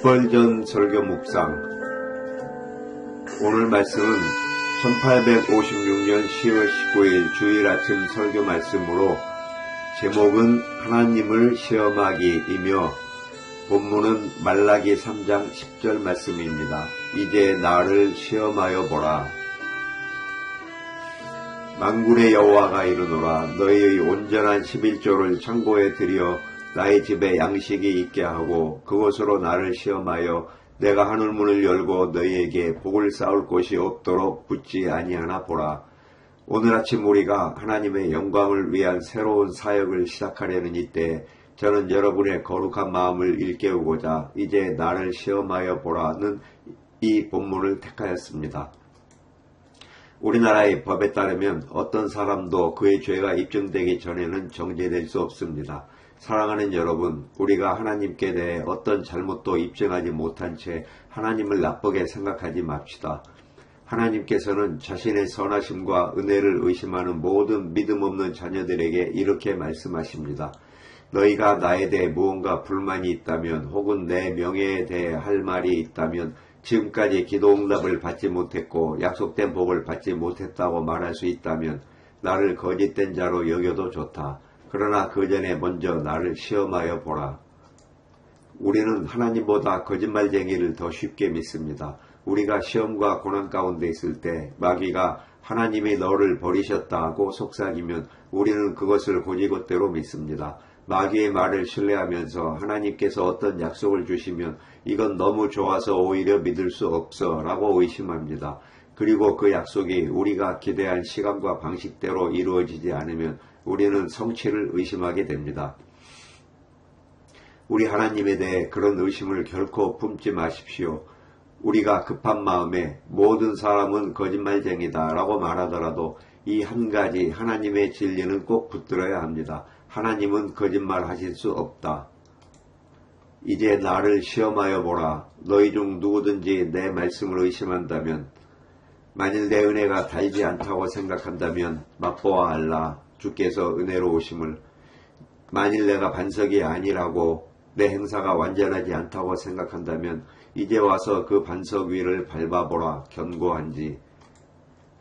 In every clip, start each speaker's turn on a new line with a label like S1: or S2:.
S1: 풋벌전 설교 묵상. 오늘 말씀은 1856년 10월 19일 주일 아침 설교 말씀으로 제목은 하나님을 시험하기이며 본문은 말라기 3장 10절 말씀입니다. 이제 나를 시험하여 보라. 만군의 여호와가 이르노라. 너희의 온전한 11조를 창고에 들여 나의 집에 양식이 있게 하고 그곳으로 나를 시험하여 내가 하늘문을 열고 너희에게 복을 쌓을 곳이 없도록 붙지 아니하나 보라. 오늘 아침 우리가 하나님의 영광을 위한 새로운 사역을 시작하려는 이때 저는 여러분의 거룩한 마음을 일깨우고자 이제 나를 시험하여 보라는 이 본문을 택하였습니다. 우리나라의 법에 따르면 어떤 사람도 그의 죄가 입증되기 전에는 정죄될 수 없습니다. 사랑하는 여러분, 우리가 하나님께 대해 어떤 잘못도 입증하지 못한 채 하나님을 나쁘게 생각하지 맙시다. 하나님께서는 자신의 선하심과 은혜를 의심하는 모든 믿음 없는 자녀들에게 이렇게 말씀하십니다. 너희가 나에 대해 무언가 불만이 있다면 혹은 내 명예에 대해 할 말이 있다면 지금까지 기도 응답을 받지 못했고 약속된 복을 받지 못했다고 말할 수 있다면 나를 거짓된 자로 여겨도 좋다. 그러나 그 전에 먼저 나를 시험하여 보라. 우리는 하나님보다 거짓말쟁이를 더 쉽게 믿습니다. 우리가 시험과 고난 가운데 있을 때 마귀가 하나님이 너를 버리셨다 하고 속삭이면 우리는 그것을 곧이곧대로 믿습니다. 마귀의 말을 신뢰하면서 하나님께서 어떤 약속을 주시면 이건 너무 좋아서 오히려 믿을 수 없어 라고 의심합니다. 그리고 그 약속이 우리가 기대한 시간과 방식대로 이루어지지 않으면 우리는 성취를 의심하게 됩니다. 우리 하나님에 대해 그런 의심을 결코 품지 마십시오. 우리가 급한 마음에 모든 사람은 거짓말쟁이다 라고 말하더라도 이 한 가지 하나님의 진리는 꼭 붙들어야 합니다. 하나님은 거짓말 하실 수 없다. 이제 나를 시험하여 보라. 너희 중 누구든지 내 말씀을 의심한다면 만일 내 은혜가 달지 않다고 생각한다면 맛보아 알라. 주께서 은혜로우심을. 만일 내가 반석이 아니라고 내 행사가 완전하지 않다고 생각한다면 이제 와서 그 반석 위를 밟아보라. 견고한지.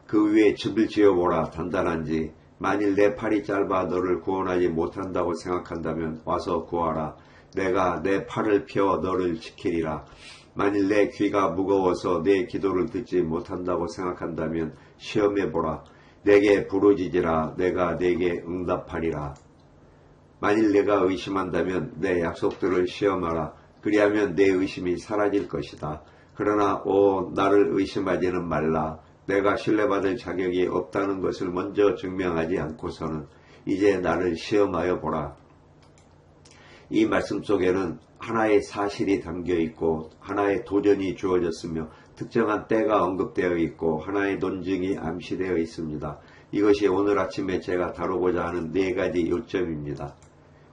S1: 그 위에 집을 지어보라. 단단한지. 만일 내 팔이 짧아 너를 구원하지 못한다고 생각한다면 와서 구하라. 내가 내 팔을 펴 너를 지키리라. 만일 내 귀가 무거워서 내 기도를 듣지 못한다고 생각한다면 시험해보라. 내게 부르짖으라. 내가 내게 응답하리라. 만일 내가 의심한다면 내 약속들을 시험하라. 그리하면 내 의심이 사라질 것이다. 그러나 나를 의심하지는 말라. 내가 신뢰받을 자격이 없다는 것을 먼저 증명하지 않고서는 이제 나를 시험하여 보라. 이 말씀 속에는 하나의 사실이 담겨 있고 하나의 도전이 주어졌으며 특정한 때가 언급되어 있고 하나의 논증이 암시되어 있습니다. 이것이 오늘 아침에 제가 다루고자 하는 네 가지 요점입니다.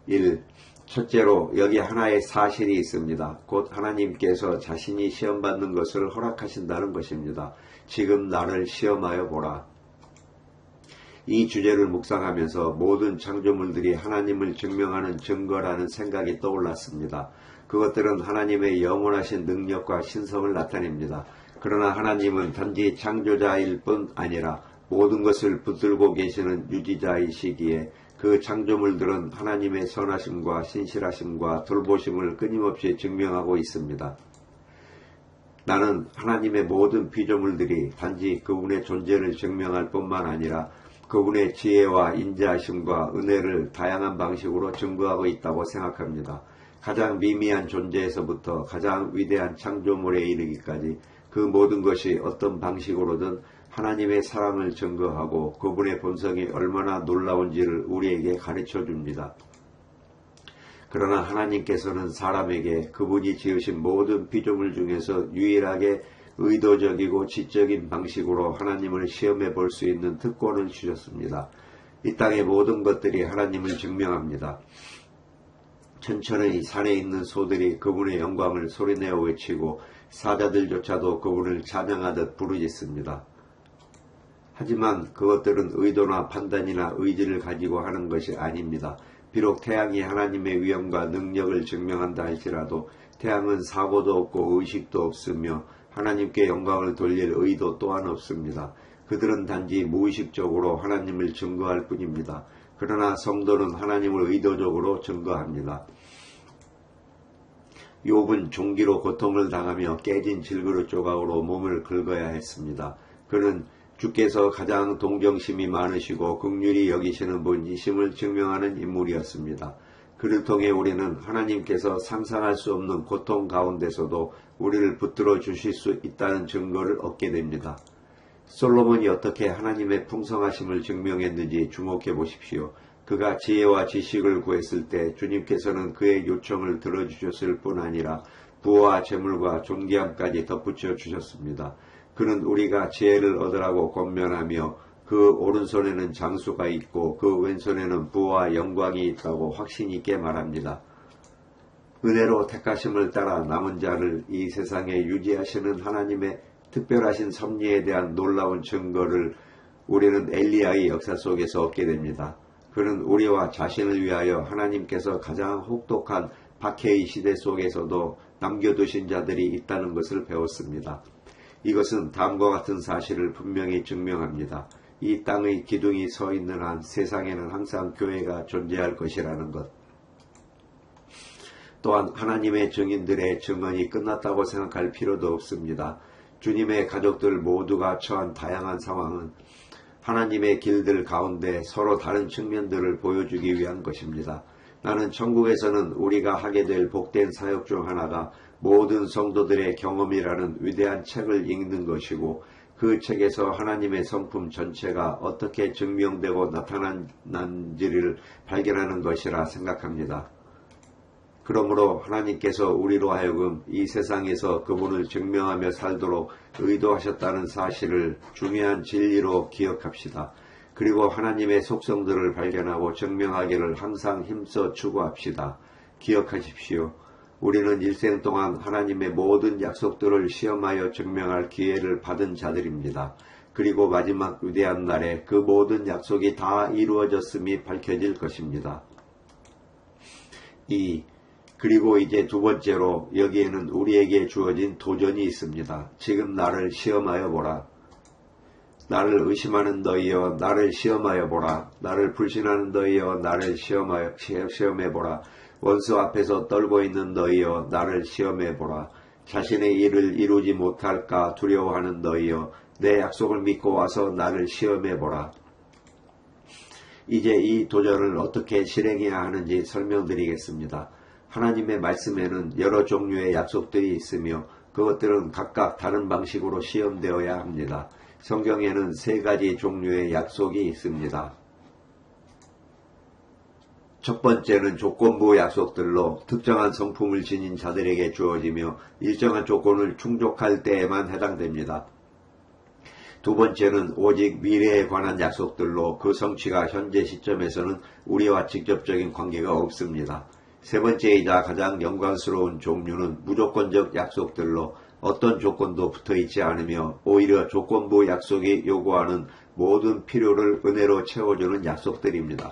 S1: 1. 첫째로 여기 하나의 사실이 있습니다. 곧 하나님께서 자신이 시험받는 것을 허락하신다는 것입니다. 지금 나를 시험하여 보라. 이 주제를 묵상하면서 모든 창조물들이 하나님을 증명하는 증거라는 생각이 떠올랐습니다. 그것들은 하나님의 영원하신 능력과 신성을 나타냅니다. 그러나 하나님은 단지 창조자일 뿐 아니라 모든 것을 붙들고 계시는 유지자이시기에 그 창조물들은 하나님의 선하심과 신실하심과 돌보심을 끊임없이 증명하고 있습니다. 나는 하나님의 모든 피조물들이 단지 그분의 존재를 증명할 뿐만 아니라 그분의 지혜와 인자하심과 은혜를 다양한 방식으로 증거하고 있다고 생각합니다. 가장 미미한 존재에서부터 가장 위대한 창조물에 이르기까지 그 모든 것이 어떤 방식으로든 하나님의 사랑을 증거하고 그분의 본성이 얼마나 놀라운지를 우리에게 가르쳐 줍니다. 그러나 하나님께서는 사람에게 그분이 지으신 모든 피조물 중에서 유일하게 의도적이고 지적인 방식으로 하나님을 시험해 볼 수 있는 특권을 주셨습니다. 이 땅의 모든 것들이 하나님을 증명합니다. 천천히 산에 있는 소들이 그분의 영광을 소리내어 외치고 사자들조차도 그분을 찬양하듯 부르짖습니다. 하지만 그것들은 의도나 판단이나 의지를 가지고 하는 것이 아닙니다. 비록 태양이 하나님의 위엄과 능력을 증명한다 할지라도 태양은 사고도 없고 의식도 없으며 하나님께 영광을 돌릴 의도 또한 없습니다. 그들은 단지 무의식적으로 하나님을 증거할 뿐입니다. 그러나 성도는 하나님을 의도적으로 증거합니다. 욥은 종기로 고통을 당하며 깨진 질그릇 조각으로 몸을 긁어야 했습니다. 그는 주께서 가장 동정심이 많으시고 긍휼히 여기시는 분이심을 증명하는 인물이었습니다. 그를 통해 우리는 하나님께서 상상할 수 없는 고통 가운데서도 우리를 붙들어 주실 수 있다는 증거를 얻게 됩니다. 솔로몬이 어떻게 하나님의 풍성하심을 증명했는지 주목해 보십시오. 그가 지혜와 지식을 구했을 때 주님께서는 그의 요청을 들어주셨을 뿐 아니라 부와 재물과 존귀함까지 덧붙여 주셨습니다. 그는 우리가 지혜를 얻으라고 권면하며 그 오른손에는 장수가 있고 그 왼손에는 부와 영광이 있다고 확신 있게 말합니다. 은혜로 택하심을 따라 남은 자를 이 세상에 유지하시는 하나님의 특별하신 섭리에 대한 놀라운 증거를 우리는 엘리야의 역사 속에서 얻게 됩니다. 그는 우리와 자신을 위하여 하나님께서 가장 혹독한 박해의 시대 속에서도 남겨두신 자들이 있다는 것을 배웠습니다. 이것은 다음과 같은 사실을 분명히 증명합니다. 이 땅의 기둥이 서 있는 한 세상에는 항상 교회가 존재할 것이라는 것. 또한 하나님의 증인들의 증언이 끝났다고 생각할 필요도 없습니다. 주님의 가족들 모두가 처한 다양한 상황은 하나님의 길들 가운데 서로 다른 측면들을 보여주기 위한 것입니다. 나는 천국에서는 우리가 하게 될 복된 사역 중 하나가 모든 성도들의 경험이라는 위대한 책을 읽는 것이고 그 책에서 하나님의 성품 전체가 어떻게 증명되고 나타난지를 발견하는 것이라 생각합니다. 그러므로 하나님께서 우리로 하여금 이 세상에서 그분을 증명하며 살도록 의도하셨다는 사실을 중요한 진리로 기억합시다. 그리고 하나님의 속성들을 발견하고 증명하기를 항상 힘써 추구합시다. 기억하십시오. 우리는 일생 동안 하나님의 모든 약속들을 시험하여 증명할 기회를 받은 자들입니다. 그리고 마지막 위대한 날에 그 모든 약속이 다 이루어졌음이 밝혀질 것입니다. 그리고 이제 두 번째로 여기에는 우리에게 주어진 도전이 있습니다. 지금 나를 시험하여 보라. 나를 의심하는 너희여 나를 시험하여 보라. 나를 불신하는 너희여 나를 시험해 보라. 원수 앞에서 떨고 있는 너희여 나를 시험해 보라. 자신의 일을 이루지 못할까 두려워하는 너희여 내 약속을 믿고 와서 나를 시험해 보라. 이제 이 도전을 어떻게 실행해야 하는지 설명드리겠습니다. 하나님의 말씀에는 여러 종류의 약속들이 있으며 그것들은 각각 다른 방식으로 시험되어야 합니다. 성경에는 3가지 종류의 약속이 있습니다. 첫 번째는 조건부 약속들로 특정한 성품을 지닌 자들에게 주어지며 일정한 조건을 충족할 때에만 해당됩니다. 두 번째는 오직 미래에 관한 약속들로 그 성취가 현재 시점에서는 우리와 직접적인 관계가 없습니다. 세 번째이자 가장 영광스러운 종류는 무조건적 약속들로 어떤 조건도 붙어있지 않으며 오히려 조건부 약속이 요구하는 모든 필요를 은혜로 채워주는 약속들입니다.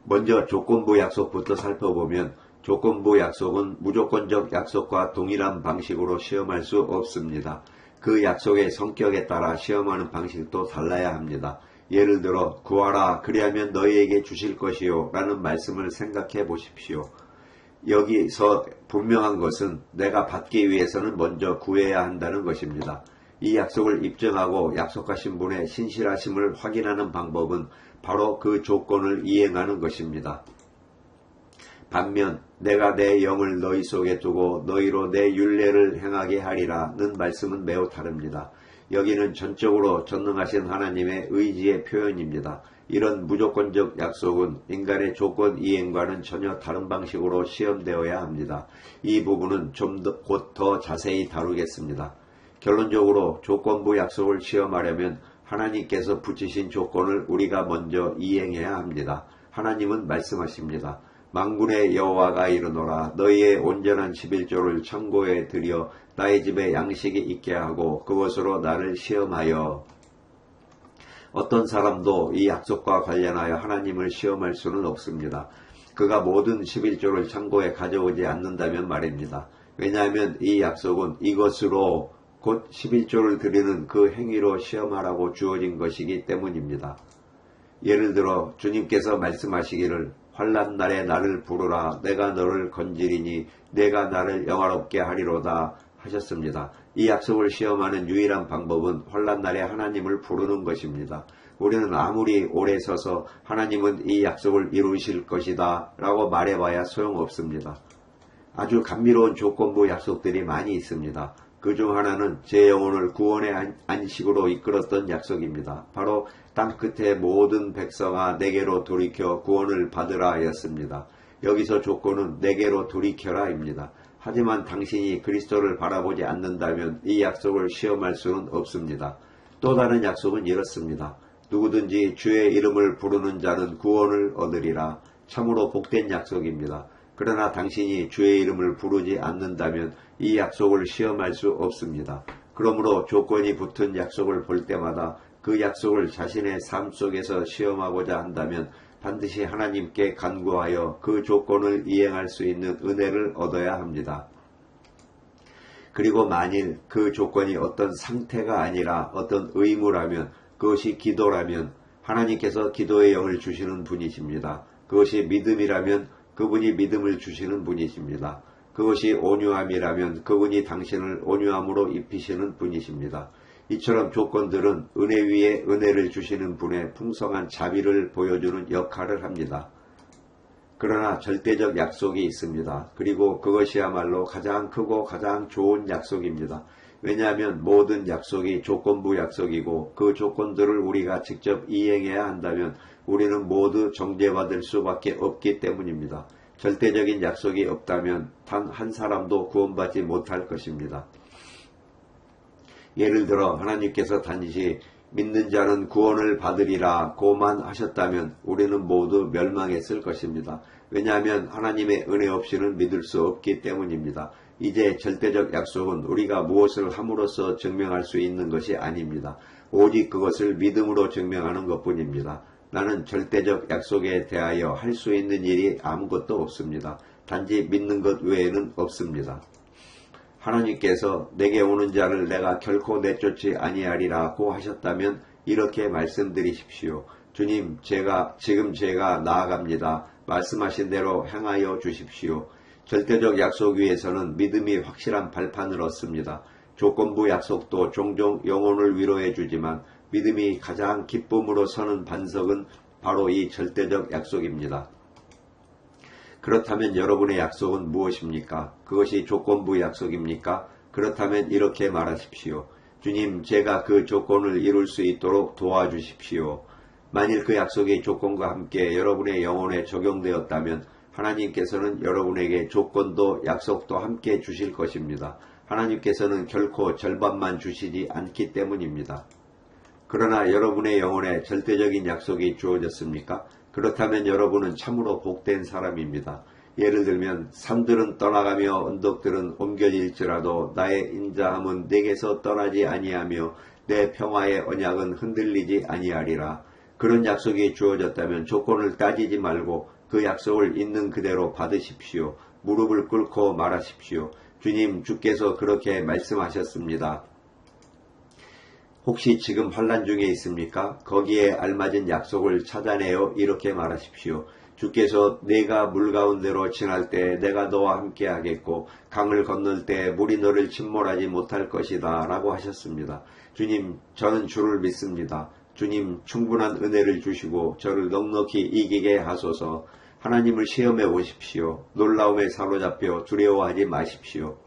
S1: 먼저 조건부 약속부터 살펴보면 조건부 약속은 무조건적 약속과 동일한 방식으로 시험할 수 없습니다. 그 약속의 성격에 따라 시험하는 방식도 달라야 합니다. 예를 들어 구하라 그리하면 너희에게 주실 것이요 라는 말씀을 생각해 보십시오. 여기서 분명한 것은 내가 받기 위해서는 먼저 구해야 한다는 것입니다. 이 약속을 입증하고 약속하신 분의 신실하심을 확인하는 방법은 바로 그 조건을 이행하는 것입니다. 반면 내가 내 영을 너희 속에 두고 너희로 내 율례를 행하게 하리라는 말씀은 매우 다릅니다. 여기는 전적으로 전능하신 하나님의 의지의 표현입니다. 이런 무조건적 약속은 인간의 조건 이행과는 전혀 다른 방식으로 시험되어야 합니다. 이 부분은 좀 곧 더 자세히 다루겠습니다. 결론적으로 조건부 약속을 시험하려면 하나님께서 붙이신 조건을 우리가 먼저 이행해야 합니다. 하나님은 말씀하십니다. 만군의 여호와가 이르노라 너희의 온전한 11조를 창고에 들여 나의 집에 양식이 있게 하고 그것으로 나를 시험하여 어떤 사람도 이 약속과 관련하여 하나님을 시험할 수는 없습니다. 그가 모든 11조를 창고에 가져오지 않는다면 말입니다. 왜냐하면 이 약속은 이것으로 곧 11조를 드리는 그 행위로 시험하라고 주어진 것이기 때문입니다. 예를 들어 주님께서 말씀하시기를 환난 날에 나를 부르라 내가 너를 건지리니 내가 나를 영화롭게 하리로다 하셨습니다. 이 약속을 시험하는 유일한 방법은 환난 날에 하나님을 부르는 것입니다. 우리는 아무리 오래 서서 하나님은 이 약속을 이루실 것이다 라고 말해봐야 소용없습니다. 아주 감미로운 조건부 약속들이 많이 있습니다. 그 중 하나는 제 영혼을 구원의 안식으로 이끌었던 약속입니다. 바로 땅끝의 모든 백성아 내게로 돌이켜 구원을 받으라 였습니다. 여기서 조건은 내게로 돌이켜라입니다. 하지만 당신이 그리스도를 바라보지 않는다면 이 약속을 시험할 수는 없습니다. 또 다른 약속은 이렇습니다. 누구든지 주의 이름을 부르는 자는 구원을 얻으리라. 참으로 복된 약속입니다. 그러나 당신이 주의 이름을 부르지 않는다면 이 약속을 시험할 수 없습니다. 그러므로 조건이 붙은 약속을 볼 때마다 그 약속을 자신의 삶 속에서 시험하고자 한다면 반드시 하나님께 간구하여 그 조건을 이행할 수 있는 은혜를 얻어야 합니다. 그리고 만일 그 조건이 어떤 상태가 아니라 어떤 의무라면 그것이 기도라면 하나님께서 기도의 영을 주시는 분이십니다. 그것이 믿음이라면 그분이 믿음을 주시는 분이십니다. 그것이 온유함이라면 그분이 당신을 온유함으로 입히시는 분이십니다. 이처럼 조건들은 은혜 위에 은혜를 주시는 분의 풍성한 자비를 보여주는 역할을 합니다. 그러나 절대적 약속이 있습니다. 그리고 그것이야말로 가장 크고 가장 좋은 약속입니다. 왜냐하면 모든 약속이 조건부 약속이고 그 조건들을 우리가 직접 이행해야 한다면 우리는 모두 정죄받을 수밖에 없기 때문입니다. 절대적인 약속이 없다면 단 한 사람도 구원받지 못할 것입니다. 예를 들어 하나님께서 단지 믿는 자는 구원을 받으리라 고만 하셨다면 우리는 모두 멸망했을 것입니다. 왜냐하면 하나님의 은혜 없이는 믿을 수 없기 때문입니다. 이제 절대적 약속은 우리가 무엇을 함으로써 증명할 수 있는 것이 아닙니다. 오직 그것을 믿음으로 증명하는 것뿐입니다. 나는 절대적 약속에 대하여 할 수 있는 일이 아무것도 없습니다. 단지 믿는 것 외에는 없습니다. 하나님께서 내게 오는 자를 내가 결코 내쫓지 아니하리라고 하셨다면 이렇게 말씀드리십시오. 주님, 지금 제가 나아갑니다. 말씀하신 대로 행하여 주십시오. 절대적 약속 위에서는 믿음이 확실한 발판을 얻습니다. 조건부 약속도 종종 영혼을 위로해 주지만 믿음이 가장 기쁨으로 서는 반석은 바로 이 절대적 약속입니다. 그렇다면 여러분의 약속은 무엇입니까? 그것이 조건부 약속입니까? 그렇다면 이렇게 말하십시오. 주님, 제가 그 조건을 이룰 수 있도록 도와주십시오. 만일 그 약속이 조건과 함께 여러분의 영혼에 적용되었다면 하나님께서는 여러분에게 조건도 약속도 함께 주실 것입니다. 하나님께서는 결코 절반만 주시지 않기 때문입니다. 그러나 여러분의 영혼에 절대적인 약속이 주어졌습니까? 그렇다면 여러분은 참으로 복된 사람입니다. 예를 들면 산들은 떠나가며 언덕들은 옮겨질지라도 나의 인자함은 내게서 떠나지 아니하며 내 평화의 언약은 흔들리지 아니하리라. 그런 약속이 주어졌다면 조건을 따지지 말고 그 약속을 있는 그대로 받으십시오. 무릎을 꿇고 말하십시오. 주님, 주께서 그렇게 말씀하셨습니다. 혹시 지금 환난 중에 있습니까? 거기에 알맞은 약속을 찾아내어 이렇게 말하십시오. 주께서 내가 물 가운데로 지날 때 내가 너와 함께 하겠고 강을 건널 때 물이 너를 침몰하지 못할 것이다 라고 하셨습니다. 주님, 저는 주를 믿습니다. 주님, 충분한 은혜를 주시고 저를 넉넉히 이기게 하소서. 하나님을 시험해 보십시오. 놀라움에 사로잡혀 두려워하지 마십시오.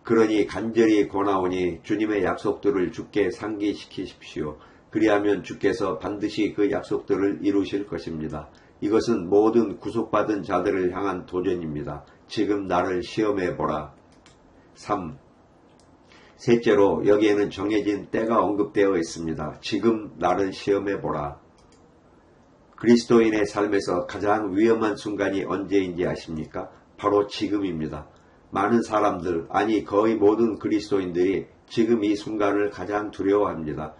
S1: 그러니 간절히 권하오니 주님의 약속들을 주께 상기시키십시오. 그리하면 주께서 반드시 그 약속들을 이루실 것입니다. 이것은 모든 구속받은 자들을 향한 도전입니다. 지금 나를 시험해보라. 3. 셋째로 여기에는 정해진 때가 언급되어 있습니다. 지금 나를 시험해보라. 그리스도인의 삶에서 가장 위험한 순간이 언제인지 아십니까? 바로 지금입니다. 많은 사람들, 아니 거의 모든 그리스도인들이 지금 이 순간을 가장 두려워합니다.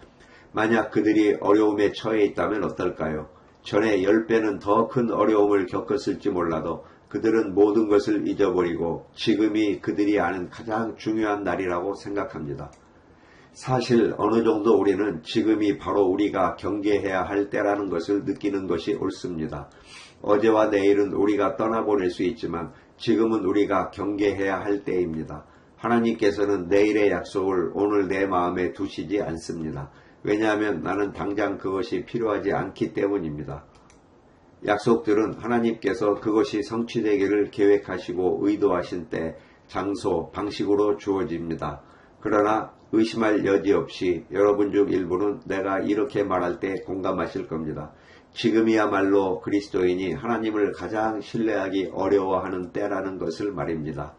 S1: 만약 그들이 어려움에 처해 있다면 어떨까요? 전에 10배는 더 큰 어려움을 겪었을지 몰라도 그들은 모든 것을 잊어버리고 지금이 그들이 아는 가장 중요한 날이라고 생각합니다. 사실 어느 정도 우리는 지금이 바로 우리가 경계해야 할 때라는 것을 느끼는 것이 옳습니다. 어제와 내일은 우리가 떠나보낼 수 있지만 지금은 우리가 경계해야 할 때입니다. 하나님께서는 내일의 약속을 오늘 내 마음에 두시지 않습니다. 왜냐하면 나는 당장 그것이 필요하지 않기 때문입니다. 약속들은 하나님께서 그것이 성취되기를 계획하시고 의도하신 때, 장소, 방식으로 주어집니다. 그러나 의심할 여지 없이 여러분 중 일부는 내가 이렇게 말할 때 공감하실 겁니다. 지금이야말로 그리스도인이 하나님을 가장 신뢰하기 어려워하는 때라는 것을 말입니다.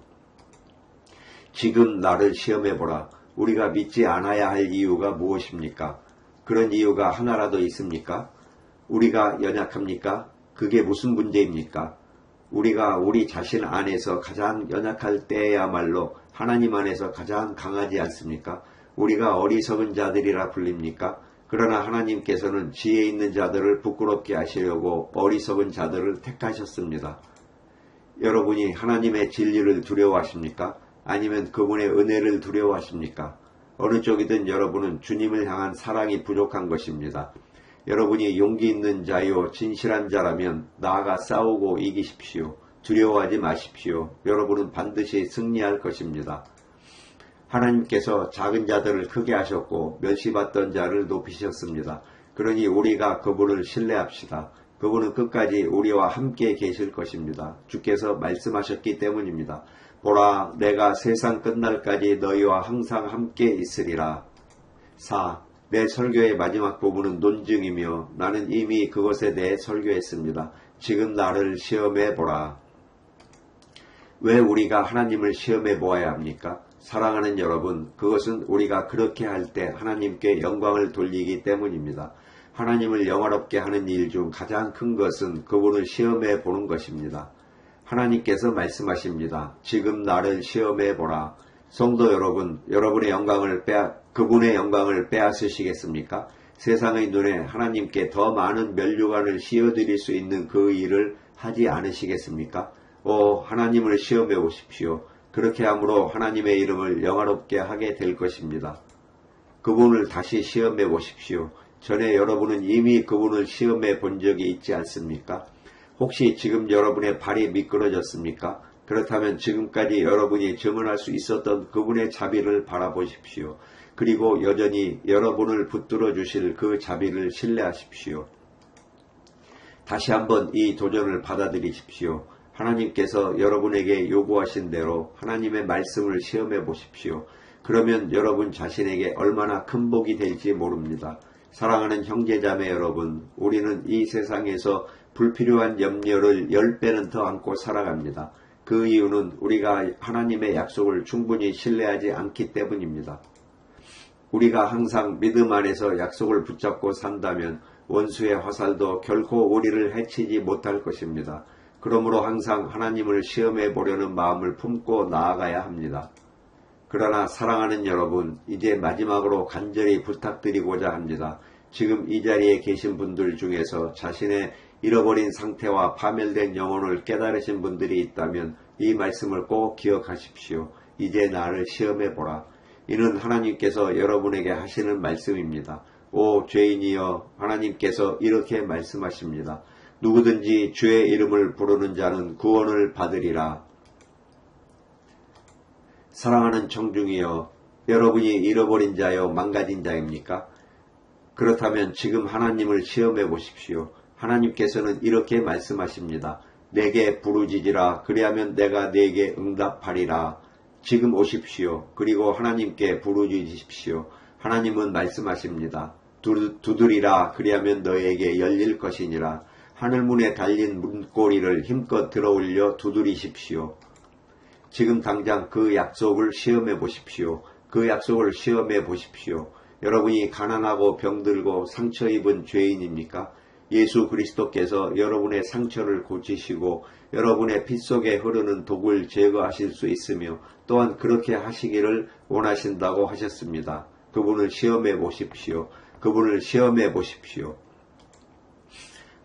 S1: 지금 나를 시험해보라. 우리가 믿지 않아야 할 이유가 무엇입니까? 그런 이유가 하나라도 있습니까? 우리가 연약합니까? 그게 무슨 문제입니까? 우리가 우리 자신 안에서 가장 연약할 때야말로 하나님 안에서 가장 강하지 않습니까? 우리가 어리석은 자들이라 불립니까? 그러나 하나님께서는 지혜 있는 자들을 부끄럽게 하시려고 어리석은 자들을 택하셨습니다. 여러분이 하나님의 진리를 두려워하십니까? 아니면 그분의 은혜를 두려워하십니까? 어느 쪽이든 여러분은 주님을 향한 사랑이 부족한 것입니다. 여러분이 용기 있는 자요 진실한 자라면 나아가 싸우고 이기십시오. 두려워하지 마십시오. 여러분은 반드시 승리할 것입니다. 하나님께서 작은 자들을 크게 하셨고 멸시받던 자를 높이셨습니다. 그러니 우리가 그분을 신뢰합시다. 그분은 끝까지 우리와 함께 계실 것입니다. 주께서 말씀하셨기 때문입니다. 보라, 내가 세상 끝날까지 너희와 항상 함께 있으리라. 4. 내 설교의 마지막 부분은 논증이며 나는 이미 그것에 대해 설교했습니다. 지금 나를 시험해 보라. 왜 우리가 하나님을 시험해 보아야 합니까? 사랑하는 여러분, 그것은 우리가 그렇게 할 때 하나님께 영광을 돌리기 때문입니다. 하나님을 영화롭게 하는 일 중 가장 큰 것은 그분을 시험해 보는 것입니다. 하나님께서 말씀하십니다. 지금 나를 시험해 보라. 성도 여러분, 그분의 영광을 빼앗으시겠습니까? 세상의 눈에 하나님께 더 많은 면류관을 씌워드릴 수 있는 그 일을 하지 않으시겠습니까? 하나님을 시험해 보십시오. 그렇게 함으로 하나님의 이름을 영화롭게 하게 될 것입니다. 그분을 다시 시험해 보십시오. 전에 여러분은 이미 그분을 시험해 본 적이 있지 않습니까? 혹시 지금 여러분의 발이 미끄러졌습니까? 그렇다면 지금까지 여러분이 증언할 수 있었던 그분의 자비를 바라보십시오. 그리고 여전히 여러분을 붙들어 주실 그 자비를 신뢰하십시오. 다시 한번 이 도전을 받아들이십시오. 하나님께서 여러분에게 요구하신 대로 하나님의 말씀을 시험해 보십시오. 그러면 여러분 자신에게 얼마나 큰 복이 될지 모릅니다. 사랑하는 형제자매 여러분, 우리는 이 세상에서 불필요한 염려를 10배는 더 안고 살아갑니다. 그 이유는 우리가 하나님의 약속을 충분히 신뢰하지 않기 때문입니다. 우리가 항상 믿음 안에서 약속을 붙잡고 산다면 원수의 화살도 결코 우리를 해치지 못할 것입니다. 그러므로 항상 하나님을 시험해 보려는 마음을 품고 나아가야 합니다. 그러나 사랑하는 여러분, 이제 마지막으로 간절히 부탁드리고자 합니다. 지금 이 자리에 계신 분들 중에서 자신의 잃어버린 상태와 파멸된 영혼을 깨달으신 분들이 있다면 이 말씀을 꼭 기억하십시오. 이제 나를 시험해 보라. 이는 하나님께서 여러분에게 하시는 말씀입니다. 오 죄인이여, 하나님께서 이렇게 말씀하십니다. 누구든지 주의 이름을 부르는 자는 구원을 받으리라. 사랑하는 청중이여, 여러분이 잃어버린 자여 망가진 자입니까? 그렇다면 지금 하나님을 시험해 보십시오. 하나님께서는 이렇게 말씀하십니다. 내게 부르짖으라. 그리하면 내가 네게 응답하리라. 지금 오십시오. 그리고 하나님께 부르짖으십시오. 하나님은 말씀하십니다. 두드리라. 그리하면 너에게 열릴 것이니라. 하늘문에 달린 문고리를 힘껏 들어올려 두드리십시오. 지금 당장 그 약속을 시험해 보십시오. 그 약속을 시험해 보십시오. 여러분이 가난하고 병들고 상처 입은 죄인입니까? 예수 그리스도께서 여러분의 상처를 고치시고 여러분의 피 속에 흐르는 독을 제거하실 수 있으며 또한 그렇게 하시기를 원하신다고 하셨습니다. 그분을 시험해 보십시오. 그분을 시험해 보십시오.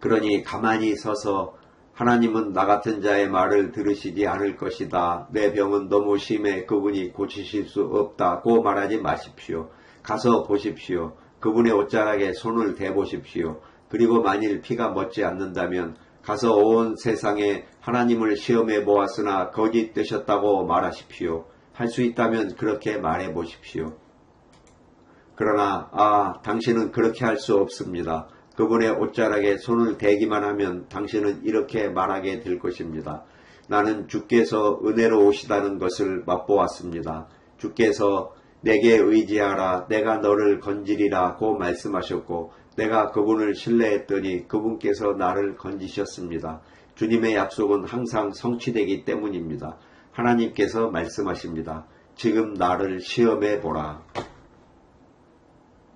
S1: 그러니 가만히 서서 하나님은 나 같은 자의 말을 들으시지 않을 것이다. 내 병은 너무 심해 그분이 고치실 수 없다고 말하지 마십시오. 가서 보십시오. 그분의 옷자락에 손을 대보십시오. 그리고 만일 피가 멎지 않는다면 가서 온 세상에 하나님을 시험해 보았으나 거짓되셨다고 말하십시오. 할 수 있다면 그렇게 말해 보십시오. 그러나 당신은 그렇게 할 수 없습니다. 그분의 옷자락에 손을 대기만 하면 당신은 이렇게 말하게 될 것입니다. 나는 주께서 은혜로 오시다는 것을 맛보았습니다. 주께서 내게 의지하라 내가 너를 건지리라고 말씀하셨고 내가 그분을 신뢰했더니 그분께서 나를 건지셨습니다. 주님의 약속은 항상 성취되기 때문입니다. 하나님께서 말씀하십니다. 지금 나를 시험해 보라.